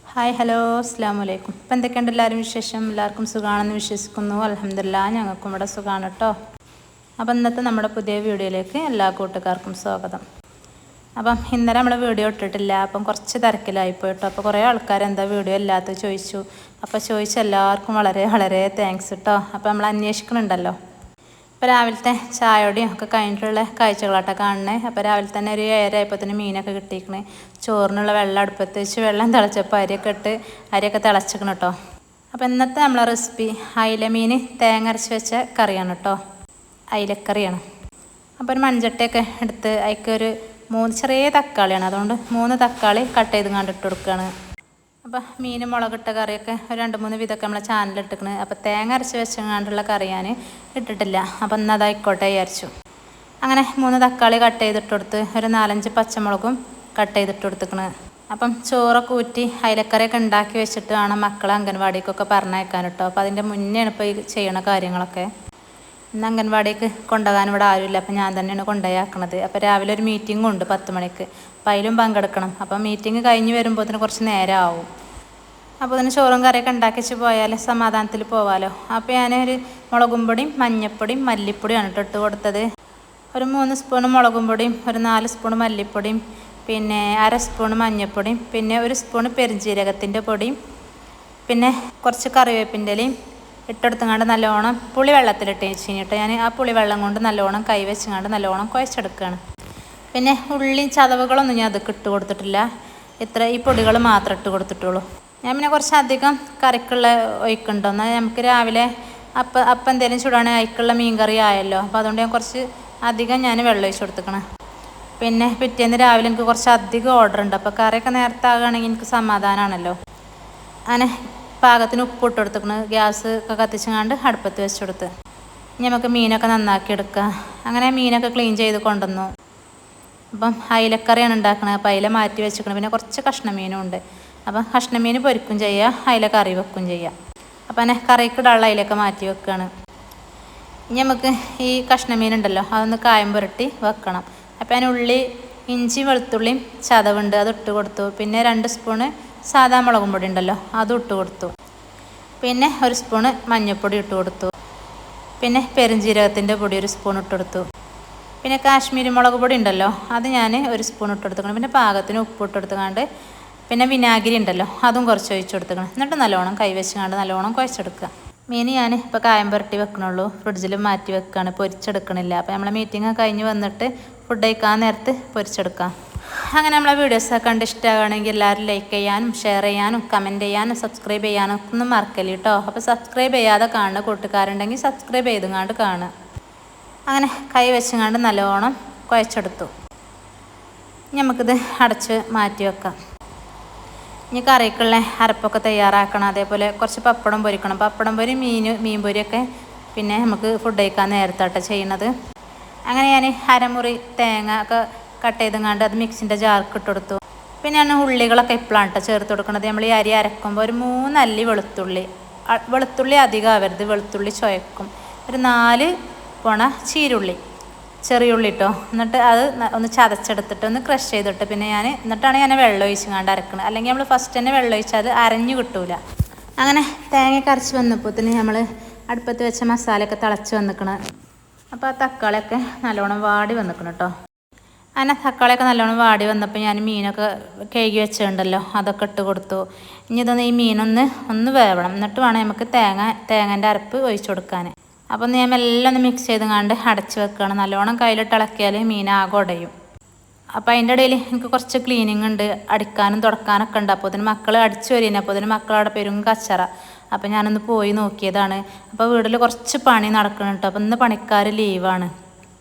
Hi hello അസ്സലാമു അലൈക്കും. ഇപ്പം എന്തൊക്കെയുണ്ട് എല്ലാവരും വിശേഷം? എല്ലാവർക്കും സുഖമാണെന്ന് വിശ്വസിക്കുന്നു. അൽഹംദുലില്ലാഹ് ഞങ്ങൾക്കും ഇവിടെ സുഖമാണ് കേട്ടോ. അപ്പം ഇന്നത്തെ നമ്മുടെ പുതിയ വീഡിയോയിലേക്ക് എല്ലാ കൂട്ടുകാർക്കും സ്വാഗതം. അപ്പം ഇന്നലെ നമ്മൾ വീഡിയോ ഇട്ടിട്ടില്ല, അപ്പം കുറച്ച് തിരക്കിലായിപ്പോയി കേട്ടോ. അപ്പോൾ കുറേ ആൾക്കാർ എന്താ വീഡിയോ ഇല്ലാത്തത് ചോദിച്ചു. അപ്പോൾ ചോദിച്ച എല്ലാവർക്കും വളരെ വളരെ താങ്ക്സ് കേട്ടോ. അപ്പോൾ നമ്മൾ അന്വേഷിക്കുന്നുണ്ടല്ലോ. ഇപ്പോൾ രാവിലത്തെ ചായയോടെയും ഒക്കെ കഴിഞ്ഞിട്ടുള്ള കാഴ്ചകളാട്ടോ കാണണേ. അപ്പോൾ രാവിലെ തന്നെ ഒരു 7 ആയപ്പോൾ മീനൊക്കെ കിട്ടിയിരിക്കണേ. ചോറിനുള്ള വെള്ളം അടുപ്പത്ത് വെച്ച് വെള്ളം തിളച്ചപ്പോൾ അരിയൊക്കെ തിളച്ചിക്കണം കേട്ടോ. അപ്പോൾ ഇന്നത്തെ നമ്മളെ റെസിപ്പി അയില മീൻ തേങ്ങ അരച്ച് വെച്ച കറിയാണ് കേട്ടോ. അയിലക്കറിയാണ്. അപ്പോൾ ഒരു മൺചട്ടിയൊക്കെ എടുത്ത് അതിക്കൊരു 3 ചെറിയ തക്കാളിയാണ്, അതുകൊണ്ട് 3 തക്കാളി കട്ട് ചെയ്ത് കണ്ടിട്ട് കൊടുക്കുകയാണ്. അപ്പോൾ മീൻ മുളകിട്ട കറിയൊക്കെ ഒരു 2-3 വിധമൊക്കെ നമ്മളെ ചാനലിട്ടിക്കണ്. അപ്പോൾ തേങ്ങ അരച്ച് വെച്ചങ്ങാണ്ടുള്ള കറി ഞാൻ ഇട്ടിട്ടില്ല. അപ്പം എന്നാൽ അതായിക്കോട്ടെ വിചാരിച്ചു. അങ്ങനെ 3 തക്കാളി കട്ട് ചെയ്തിട്ട് കൊടുത്ത് ഒരു 4-5 പച്ചമുളകും കട്ട് ചെയ്തിട്ട് കൊടുത്തിക്കണ്. അപ്പം ചോറൊക്കെ ഊറ്റി അയിലക്കറിയൊക്കെ ഉണ്ടാക്കി വെച്ചിട്ട് വേണം മക്കളെ അംഗൻവാടിക്കൊക്കെ പറഞ്ഞയക്കാൻ കേട്ടോ. അപ്പോൾ അതിൻ്റെ മുന്നെയാണ് ഇപ്പോൾ ഈ ചെയ്യണ കാര്യങ്ങളൊക്കെ. ഇന്ന് അംഗൻവാടിക്ക് കൊണ്ടുപോകാൻ ഇവിടെ ആരുമില്ല, അപ്പം ഞാൻ തന്നെയാണ് കൊണ്ടുപോയാക്കണത്. അപ്പോൾ രാവിലെ ഒരു മീറ്റിംഗും ഉണ്ട് 10 മണിക്ക്, അപ്പോൾ അതിലും പങ്കെടുക്കണം. അപ്പം മീറ്റിംഗ് കഴിഞ്ഞ് വരുമ്പോഴത്തേന് കുറച്ച് നേരം ആവും. അപ്പോൾ അതിന് ചോറും കറിയൊക്കെ ഉണ്ടാക്കി വെച്ച് പോയാൽ സമാധാനത്തിൽ പോവാമല്ലോ. അപ്പോൾ ഞാനൊരു മുളകും പൊടിയും മഞ്ഞൾപ്പൊടിയും മല്ലിപ്പൊടിയാണ് ഇട്ട് കൊടുത്തത്. ഒരു 3 സ്പൂൺ മുളകും പൊടിയും ഒരു 4 സ്പൂൺ മല്ലിപ്പൊടിയും പിന്നെ 1/2 സ്പൂൺ മഞ്ഞൾപ്പൊടിയും പിന്നെ 1 സ്പൂൺ പെരുംജീരകത്തിൻ്റെ പൊടിയും പിന്നെ കുറച്ച് കറിവേപ്പിൻ്റെ ഇലയും ഇട്ടെടുത്തങ്ങാണ്ട് നല്ലോണം പുളി വെള്ളത്തിലിട്ട് വെച്ചിട്ട് ഞാൻ ആ പുളി വെള്ളം കൊണ്ട് നല്ലോണം കൈ വെച്ചങ്ങാണ്ട് നല്ലോണം കുഴച്ചെടുക്കുകയാണ്. പിന്നെ ഉള്ളി ചതവുകളൊന്നും ഞാൻ അതൊക്കെ ഇട്ട് കൊടുത്തിട്ടില്ല. ഈ പൊടികൾ മാത്രം ഇട്ട് കൊടുത്തിട്ടുള്ളൂ. ഞാൻ പിന്നെ കുറച്ച് അധികം കറിക്കുള്ള ഒഴിക്കുന്നുണ്ടോ, എന്നാൽ നമുക്ക് രാവിലെ അപ്പം എന്തെങ്കിലും ചൂടാണെങ്കിൽ അതിക്കുള്ള മീൻ കറി ആയല്ലോ. അപ്പോൾ അതുകൊണ്ട് ഞാൻ കുറച്ച് അധികം വെള്ളം ഒഴിച്ച് കൊടുത്തിക്കണം. പിന്നെ പിറ്റേന്ന് രാവിലെ എനിക്ക് കുറച്ച് അധികം ഓർഡർ ഉണ്ട്. അപ്പോൾ കറിയൊക്കെ നേരത്തെ ആകുകയാണെങ്കിൽ എനിക്ക് സമാധാനമാണല്ലോ. അങ്ങനെ പാകത്തിന് ഉപ്പ് ഇട്ട് കൊടുത്തിക്കണ്. ഗ്യാസ് ഒക്കെ കത്തിച്ചങ്ങാണ്ട് അടുപ്പത്ത് വെച്ച് കൊടുത്ത് നമുക്ക് മീനൊക്കെ നന്നാക്കി എടുക്കുക. അങ്ങനെ മീനൊക്കെ ക്ലീൻ ചെയ്ത് കൊണ്ടുവന്നു. അപ്പം അയിലക്കറിയാണ് ഉണ്ടാക്കുന്നത്. അപ്പോൾ അയില മാറ്റി വെച്ചിരിക്കണം. പിന്നെ കുറച്ച് കഷ്ണമീനും ഉണ്ട്. അപ്പം കഷ്ണമീൻ പൊരിക്കും ചെയ്യുക, അയില കറി വെക്കും ചെയ്യുക. അപ്പം അങ്ങനെ കറിക്കിടാനുള്ള അയിലൊക്കെ മാറ്റി വെക്കുകയാണ്. ഇനി നമുക്ക് ഈ കഷ്ണമീൻ ഉണ്ടല്ലോ അതൊന്ന് കായം പുരട്ടി വെക്കണം. അപ്പം ഞാൻ ഉള്ളി ഇഞ്ചി വെളുത്തുള്ളിയും ചതവുണ്ട് അത് ഇട്ട് കൊടുത്തു. പിന്നെ 2 സ്പൂണ് സാദാ മുളകും പൊടി ഉണ്ടല്ലോ അതും ഇട്ട് കൊടുത്തു. പിന്നെ 1 സ്പൂണ് മഞ്ഞൾപ്പൊടി ഇട്ട് കൊടുത്തു. പിന്നെ പെരുംജീരകത്തിൻ്റെ പൊടി 1 സ്പൂൺ ഇട്ട് കൊടുത്തു. പിന്നെ കാശ്മീരി മുളക് പൊടി ഉണ്ടല്ലോ അത് ഞാൻ 1 സ്പൂൺ ഇട്ട് കൊടുക്കണം. പിന്നെ പാകത്തിന് ഉപ്പ് ഇട്ട് കൊടുത്തുകൊണ്ട് പിന്നെ വിനാഗിരി ഉണ്ടല്ലോ അതും കുറച്ച് ഒഴിച്ച് കൊടുക്കണം. എന്നിട്ട് നല്ലോണം കൈ വെച്ചുകൊണ്ട് നല്ലോണം കുഴച്ചെടുക്കുക. മീൻ ഞാൻ ഇപ്പോൾ കായം പുരട്ടി വെക്കണുള്ളൂ, ഫ്രിഡ്ജിൽ മാറ്റി വെക്കുകയാണ്, പൊരിച്ചെടുക്കണില്ല. അപ്പോൾ നമ്മളെ മീറ്റിംഗ് കഴിഞ്ഞ് വന്നിട്ട് ഫുഡ് കഴിക്കാൻ നേരത്ത് പൊരിച്ചെടുക്കാം. അങ്ങനെ നമ്മളെ വീഡിയോസൊക്കെ കണ്ട് ഇഷ്ടമാവുകയാണെങ്കിൽ എല്ലാവരും ലൈക്ക് ചെയ്യാനും ഷെയർ ചെയ്യാനും കമൻറ്റ് ചെയ്യാനും സബ്സ്ക്രൈബ് ചെയ്യാനും ഒന്നും മറക്കല്ല കേട്ടോ. അപ്പോൾ സബ്സ്ക്രൈബ് ചെയ്യാതെ കാണുന്ന കൂട്ടുകാരുണ്ടെങ്കിൽ സബ്സ്ക്രൈബ് ചെയ്തുകൊണ്ട് കാണുക. അങ്ങനെ കൈ വെച്ചുകൊണ്ട് നല്ലോണം കുഴച്ചെടുത്തു. നമുക്കിത് അടച്ച് മാറ്റി വെക്കാം. ഇനി കറിക്കുള്ള അരപ്പൊക്കെ തയ്യാറാക്കണം. അതേപോലെ കുറച്ച് പപ്പടം പൊരിക്കണം. പപ്പടം പൊരി മീൻ പൊരിയൊക്കെ പിന്നെ നമുക്ക് ഫുഡ് കഴിക്കാൻ നേരത്താട്ടോ ചെയ്യണത്. അങ്ങനെ ഞാൻ അരമുറി തേങ്ങ ഒക്കെ കട്ട് ചെയ്തെങ്ങാണ്ട് അത് മിക്സിൻ്റെ ജാർക്ക് ഇട്ട് കൊടുത്തു. പിന്നെ ഞാൻ ഉള്ളികളൊക്കെ ഇപ്പോഴാണ് കേട്ടോ ചേർത്ത് കൊടുക്കുന്നത്. നമ്മൾ ഈ അരി അരക്കുമ്പോൾ ഒരു 3 അല്ലി വെളുത്തുള്ളി അധികം ആവരുത്, വെളുത്തുള്ളി ചുവക്കും. ഒരു 4 പോണ ചീരുള്ളി ചെറിയുള്ളി ഇട്ടോ. എന്നിട്ട് അത് ഒന്ന് ചതച്ചെടുത്തിട്ട് ഒന്ന് ക്രഷ് ചെയ്തിട്ട് പിന്നെ എന്നിട്ടാണ് ഞാൻ വെള്ളം ഒഴിച്ചങ്ങാണ്ട് അരക്കുന്നത്. അല്ലെങ്കിൽ നമ്മൾ ഫസ്റ്റ് തന്നെ വെള്ളം ഒഴിച്ചാൽ അത് അരഞ്ഞു കിട്ടൂല. അങ്ങനെ തേങ്ങ അരച്ച് വന്നപ്പോഴത്തേന് നമ്മൾ അടുപ്പത്ത് വെച്ച മസാലയൊക്കെ തിളച്ച് വന്നിക്കണം. അപ്പോൾ ആ തക്കാളിയൊക്കെ നല്ലോണം വാടി വന്നിക്കണം കേട്ടോ. അങ്ങനെ തക്കാളിയൊക്കെ നല്ലോണം വാടി വന്നപ്പോൾ ഞാൻ മീനൊക്കെ കഴുകി വെച്ചിട്ടുണ്ടല്ലോ അതൊക്കെ ഇട്ട് കൊടുത്തു. ഇനി ഇതൊന്ന് ഈ മീനൊന്ന് വേവണം. എന്നിട്ട് വേണം നമുക്ക് തേങ്ങേൻ്റെ അരപ്പ് ഒഴിച്ചു കൊടുക്കാൻ. അപ്പം ഞാൻ എല്ലാം ഒന്ന് മിക്സ് ചെയ്തങ്ങാണ്ട് അടച്ച് വെക്കുകയാണ്. നല്ലോണം കയ്യിലിട്ട് ഇളക്കിയാൽ മീൻ ആകെ ഉടയും. അപ്പോൾ അതിൻ്റെ ഇടയിൽ എനിക്ക് കുറച്ച് ക്ലീനിങ് ഉണ്ട്, അടിക്കാനും തുടക്കാനൊക്കെ ഉണ്ട്. അപ്പോൾ അതിന് മക്കൾ അടിച്ചു വരികയാണ്. അപ്പോൾ അതിന് മക്കളവിടെ പെരും കച്ചറ. അപ്പോൾ ഞാനൊന്ന് പോയി നോക്കിയതാണ്. അപ്പോൾ വീട്ടിൽ കുറച്ച് പണി നടക്കണം കേട്ടോ. അപ്പോൾ ഇന്ന് പണിക്കാർ ലീവാണ്.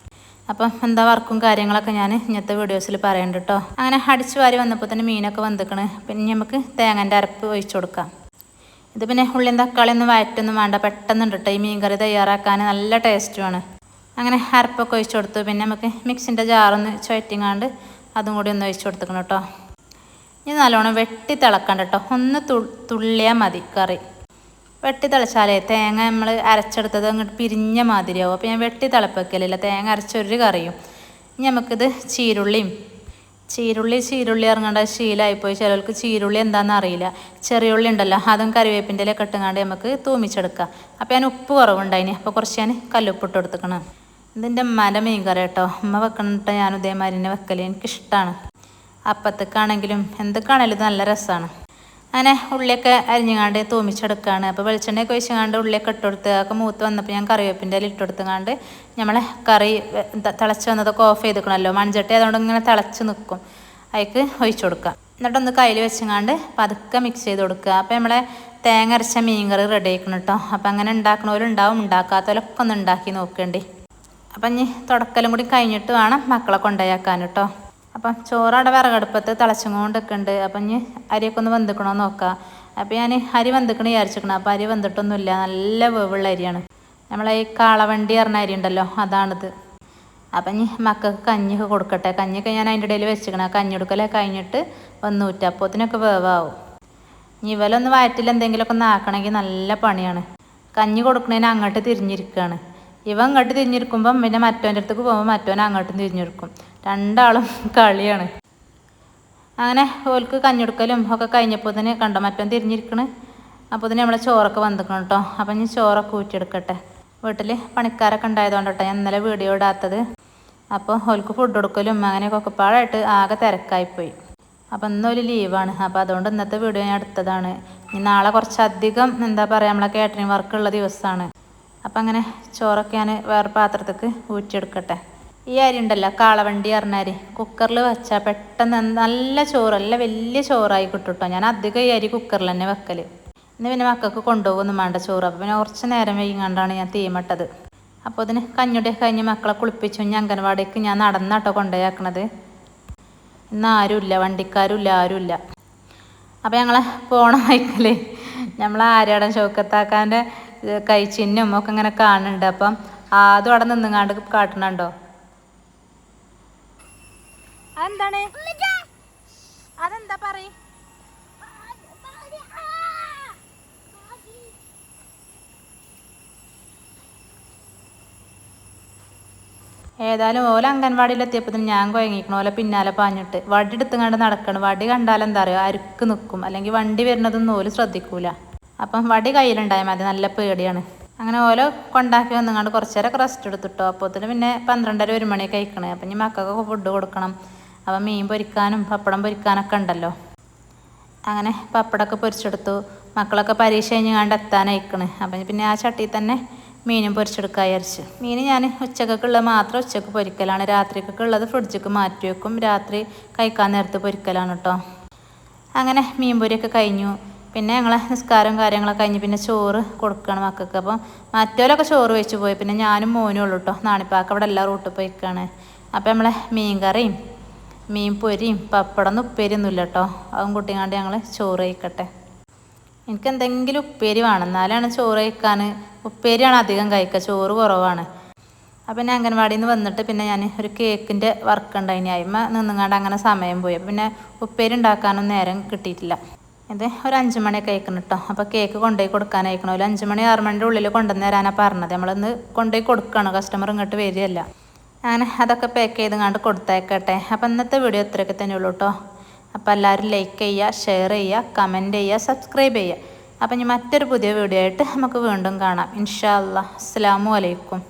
അപ്പം എന്താ വർക്കും കാര്യങ്ങളൊക്കെ ഞാൻ ഇന്നത്തെ വീഡിയോസിൽ പറയുന്നുണ്ട് കേട്ടോ. അങ്ങനെ അടിച്ചു വാരി വന്നപ്പോൾ തന്നെ മീനൊക്കെ വന്നിക്കണ്. പിന്നെ നമുക്ക് തേങ്ങേൻ്റെ അരപ്പ് ഒഴിച്ചു കൊടുക്കാം. ഇത് പിന്നെ ഉള്ളിയും തക്കാളിയൊന്നും വഴറ്റൊന്നും വേണ്ട, പെട്ടെന്നുണ്ട് കേട്ടോ. ഈ മീൻ കറി തയ്യാറാക്കാൻ നല്ല ടേസ്റ്റുമാണ്. അങ്ങനെ അരപ്പൊക്കെ ഒഴിച്ചു കൊടുത്തു. പിന്നെ നമുക്ക് മിക്സിൻ്റെ ജാറൊന്ന് ചുവറ്റിങ്ങാണ്ട് അതും കൂടി ഒന്ന് ഒഴിച്ചു കൊടുത്തിക്കണം കേട്ടോ. ഇനി നല്ലോണം വെട്ടി തിളക്കണ്ട കേട്ടോ. ഒന്ന് തുള്ളിയാൽ മതി കറി. വെട്ടി തിളച്ചാലേ തേങ്ങ നമ്മൾ അരച്ചെടുത്തത് അങ്ങോട്ട് പിരിഞ്ഞ മാതിരിയാവും. അപ്പോൾ ഞാൻ വെട്ടി തിളപ്പിക്കലില്ല, തേങ്ങ അരച്ചൊരു കറിയും. ഇനി നമുക്കിത് ചീരുള്ളിയും ചീരുള്ളി ഇറങ്ങേണ്ട ശീലമായിപ്പോയി. ചിലർക്ക് ചീരുള്ളി എന്താണെന്ന് അറിയില്ല. ചെറിയ ഉള്ളി ഉണ്ടല്ലോ, അതും കറിവേപ്പിൻ്റെ ഇലയൊക്കെ ഇട്ടുങ്ങാണ്ട് നമുക്ക് തൂമിച്ചെടുക്കാം. അപ്പോൾ ഞാൻ ഉപ്പ് കുറവുണ്ടായിന്, അപ്പോൾ കുറച്ച് ഞാൻ കല്ലുപ്പ് ഇട്ട് കൊടുത്തേക്കണം. ഇതിൻ്റെ ഉമ്മാൻ്റെ മീൻ കറി കേട്ടോ. ഉമ്മ വെക്കണിട്ട് ഞാൻ ഇതേമാതിരി തന്നെ വെക്കൽ, എനിക്കിഷ്ടമാണ്. അപ്പത്തേക്കാണെങ്കിലും എന്തൊക്കെയാണെങ്കിലും ഇത് നല്ല രസമാണ്. അങ്ങനെ ഉള്ളിയൊക്കെ അരിഞ്ഞങ്ങാണ്ട് തൂമിച്ചെടുക്കുകയാണ്. അപ്പോൾ വെളിച്ചെണ്ണയൊക്കെ ഒഴിച്ചങ്ങാണ്ട് ഉള്ളിയൊക്കെ ഇട്ടുകൊടുത്ത് അതൊക്കെ മൂത്ത് വന്നപ്പോൾ ഞാൻ കറിവേപ്പിൻ്റെ ഇല ഇട്ടുകൊടുത്തങ്ങാണ്ട് നമ്മളെ കറി തിളച്ച് വന്നതൊക്കെ ഓഫ് ചെയ്തിക്കണമല്ലോ. മൺചട്ടി അതുകൊണ്ട് ഇങ്ങനെ തിളച്ച് നിൽക്കും. അതിലേക്ക് ഒഴിച്ചു കൊടുക്കുക. എന്നിട്ടൊന്ന് കയ്യിൽ വെച്ചങ്ങാണ്ട് പതുക്കെ മിക്സ് ചെയ്ത് കൊടുക്കുക. അപ്പോൾ നമ്മളെ തേങ്ങ അരച്ച മീൻ കറി റെഡി ആക്കണം കേട്ടോ. അപ്പോൾ അങ്ങനെ ഉണ്ടാക്കണവരുണ്ടാവും, ഉണ്ടാക്കാത്തവരൊക്കെ ഒന്ന് ഉണ്ടാക്കി നോക്കേണ്ടി. അപ്പം ഇനി തുടക്കലും കൂടി കഴിഞ്ഞിട്ട് വേണം മക്കളെ കൊണ്ടുപോയാക്കാൻ കേട്ടോ. അപ്പം ചോറവിടെ വിറകടുപ്പത്ത് തിളച്ചുകൊണ്ടൊക്കെ ഉണ്ട്. അപ്പം ഇനി അരിയൊക്കെ ഒന്ന് വെന്തിക്കണോ നോക്കാം. അപ്പോൾ ഞാൻ അരി വെന്തിക്കണ വിചാരിച്ചിരിക്കണം. അപ്പോൾ അരി വെന്തിട്ടൊന്നുമില്ല, നല്ല വേവുള്ള അരിയാണ്. നമ്മളെ ഈ കാളവണ്ടി പറഞ്ഞ അരി ഉണ്ടല്ലോ, അതാണിത്. അപ്പം ഇനി മക്കൾക്ക് കഞ്ഞിയൊക്കെ കൊടുക്കട്ടെ. കഞ്ഞിയൊക്കെ ഞാൻ അതിൻ്റെ ഇടയിൽ വെച്ചിരിക്കണം. കഞ്ഞി കൊടുക്കലൊക്കെ കഴിഞ്ഞിട്ട് വന്നൂറ്റ അപ്പോത്തിനൊക്കെ വേവാവും. ഇനി ഇവലൊന്ന് വയറ്റിൽ എന്തെങ്കിലുമൊക്കെ ഒന്ന് ആക്കണമെങ്കിൽ നല്ല പണിയാണ്. കഞ്ഞി കൊടുക്കണതിന് അങ്ങോട്ട് തിരിഞ്ഞിരിക്കുകയാണ്. ഇവൻ അങ്ങോട്ട് തിരിഞ്ഞിരിക്കുമ്പം പിന്നെ മറ്റവൻ്റെ അടുത്തേക്ക് പോകുമ്പോൾ മറ്റവൻ അങ്ങോട്ടും തിരിഞ്ഞിരിക്കും. രണ്ടാളും കളിയാണ്. അങ്ങനെ ഓൾക്ക് കഞ്ഞെടുക്കലും ഒക്കെ കഴിഞ്ഞപ്പോൾ തന്നെ കണ്ടോ മറ്റവൻ തിരിഞ്ഞിരിക്കണ്. അപ്പോൾ തന്നെ നമ്മളെ ചോറൊക്കെ വന്നിക്കണം കേട്ടോ. അപ്പം ഇനി ചോറൊക്കെ ഊറ്റിയെടുക്കട്ടെ. വീട്ടിൽ പണിക്കാരൊക്കെ ഉണ്ടായതുകൊണ്ട് കേട്ടോ ഞാൻ ഇന്നലെ വീഡിയോ ഇടാത്തത്. അപ്പോൾ ഓൾക്ക് ഫുഡ് കൊടുക്കലും അങ്ങനെയൊക്കെ പാടായിട്ട് ആകെ തിരക്കായിപ്പോയി. അപ്പം ഇന്നൊരു ലീവാണ്. അപ്പോൾ അതുകൊണ്ട് ഇന്നത്തെ വീഡിയോ ഞാൻ എടുത്തതാണ്. ഇനി നാളെ കുറച്ചധികം എന്താ പറയുക നമ്മളെ കാറ്ററിംഗ് വർക്കുള്ള ദിവസമാണ്. അപ്പം അങ്ങനെ ചോറൊക്കെ ഞാൻ വേറെ പാത്രത്തേക്ക് ഊറ്റിയെടുക്കട്ടെ. ഈ അരി ഉണ്ടല്ലോ, കാളവണ്ടി പറഞ്ഞ അരി, കുക്കറിൽ വെച്ചാൽ പെട്ടെന്ന് നല്ല ചോറ്, നല്ല വലിയ ചോറായി കിട്ടും കേട്ടോ. ഞാൻ അധികം ഈ അരി കുക്കറിൽ തന്നെ വെക്കൽ. ഇന്ന് പിന്നെ മക്കൾക്ക് കൊണ്ടുപോകൊന്നും വേണ്ട ചോറ്. അപ്പോൾ പിന്നെ കുറച്ച് നേരം വൈകാണ്ടാണ് ഞാൻ തീമിട്ടത്. അപ്പോൾ അതിന് കഞ്ഞിയുടെയൊക്കെ കഴിഞ്ഞ് മക്കളെ കുളിപ്പിച്ചു. ഇനി അംഗൻവാടിക്ക് ഞാൻ നടന്നാട്ടോ കൊണ്ടുപോയാക്കണത്. ഇന്ന് ആരുമില്ല, വണ്ടിക്കാരുമില്ല, ആരുമില്ല. അപ്പോൾ ഞങ്ങളെ പോണ വൈക്കൽ നമ്മൾ ആര്യാടൻ ഷൗക്കത്താക്കാൻ്റെ കഴിച്ചിന്നും ഒക്കെ ഇങ്ങനെ കാണുന്നുണ്ട്. അപ്പം അതും അവിടെ നിന്നുങ്ങാണ്ട് കാട്ടണുണ്ടോ? അതെന്താണ്? അതെന്താ പറയ്? ഏതായാലും ഓല അംഗൻവാടിയിലെത്തിയപ്പോൾ ഞാൻ കുഴങ്ങിക്കണം. ഓല പിന്നാലെ പാഞ്ഞിട്ട് വടി എടുത്തുങ്ങാണ്ട് നടക്കണം. വടി കണ്ടാലെന്താ അറിയോ, അരുക്ക് നിൽക്കും. അല്ലെങ്കിൽ വണ്ടി വരുന്നതൊന്നും ഓല് ശ്രദ്ധിക്കൂല. അപ്പം വടി കയ്യിലുണ്ടായാൽ മതി, നല്ല പേടിയാണ്. അങ്ങനെ ഓല കൊണ്ടാക്കി വന്നുങ്ങാണ്ട് കുറച്ച് നേരമൊക്കെ റെസ്റ്റ് എടുത്തിട്ടോ. അപ്പോഴത്തേന് പിന്നെ 12:30 1 മണിയൊക്കെ കഴിക്കണേ. അപ്പം ഇനി മക്കൾക്കൊക്കെ ഫുഡ് കൊടുക്കണം. അപ്പം മീൻ പൊരിക്കാനും പപ്പടം പൊരിക്കാനൊക്കെ ഉണ്ടല്ലോ. അങ്ങനെ പപ്പടമൊക്കെ പൊരിച്ചെടുത്തു. മക്കളൊക്കെ പരീക്ഷ കഴിഞ്ഞാണ്ട് എത്താനയക്കണ്. അപ്പം പിന്നെ ആ ചട്ടിയിൽ തന്നെ മീനും പൊരിച്ചെടുക്കാൻ വിചാരിച്ചു. മീൻ ഞാൻ ഉച്ചക്കൊക്കെയുള്ളത് മാത്രം ഉച്ചക്ക് പൊരിക്കലാണ്. രാത്രിക്കൊക്കെ ഉള്ളത് ഫ്രിഡ്ജിക്ക് മാറ്റി വെക്കും. രാത്രി കഴിക്കാൻ നേരത്ത് പൊരിക്കലാണ് കേട്ടോ. അങ്ങനെ മീൻ പൊരിയൊക്കെ കഴിഞ്ഞു. പിന്നെ ഞങ്ങളെ നിസ്കാരവും കാര്യങ്ങളൊക്കെ കഴിഞ്ഞ് പിന്നെ ചോറ് കൊടുക്കുകയാണ് മക്കൾക്ക്. അപ്പം മറ്റോലൊക്കെ ചോറ് വെച്ച് പോയി. പിന്നെ ഞാനും മോനും ഉള്ളൂ കേട്ടോ. നാണിപ്പാക്ക് അവിടെ എല്ലാ റൂട്ടിൽ പോയിക്കാണ്. അപ്പം നമ്മളെ മീൻ കറിയും മീൻ പൊരിയും പപ്പടം ഉപ്പേരിയൊന്നുമില്ല കേട്ടോ. അതും കൂട്ടിങ്ങാണ്ട് ഞങ്ങൾ ചോറ് കഴിക്കട്ടെ. എനിക്ക് എന്തെങ്കിലും ഉപ്പേരി വേണം, എന്നാലാണ് ചോറ് കഴിക്കാൻ. ഉപ്പേരിയാണ് അധികം കഴിക്കുക, ചോറ് കുറവാണ്. അപ്പം ഞാൻ അംഗൻവാടിയിൽ നിന്ന് വന്നിട്ട് പിന്നെ ഞാൻ ഒരു കേക്കിൻ്റെ വർക്ക് ഉണ്ടായിനി. അതിന്മ നിന്നുങ്ങാണ്ട് അങ്ങനെ സമയം പോയി. അപ്പം പിന്നെ ഉപ്പേരി ഉണ്ടാക്കാനൊന്നും നേരം കിട്ടിയിട്ടില്ല. ഇത് ഒരു 5 മണിയൊക്കെ കഴിക്കണം കേട്ടോ. അപ്പോൾ കേക്ക് കൊണ്ടുപോയി കൊടുക്കാനായിക്കണം. ഒരു 5 മണി 6 മണിൻ്റെ ഉള്ളിൽ കൊണ്ടുവന്ന് തരാനാണ് പറഞ്ഞത്. നമ്മളൊന്ന് കൊണ്ടുപോയി കൊടുക്കണം, കസ്റ്റമർ ഇങ്ങോട്ട് വരികയല്ല. അങ്ങനെ അതൊക്കെ പാക്ക് ചെയ്തങ്ങാണ്ട് കൊടുത്തേക്കട്ടെ. അപ്പം ഇന്നത്തെ വീഡിയോ ഇത്രയൊക്കെ തന്നെ ഉള്ളൂ കേട്ടോ. അപ്പോൾ എല്ലാവരും ലൈക്ക് ചെയ്യുക, ഷെയർ ചെയ്യുക, കമൻറ്റ് ചെയ്യുക, സബ്സ്ക്രൈബ് ചെയ്യുക. അപ്പം ഇനി മറ്റൊരു പുതിയ വീഡിയോ ആയിട്ട് നമുക്ക് വീണ്ടും കാണാം ഇൻഷാ അല്ലാഹ്. അസ്സലാമു അലൈക്കും.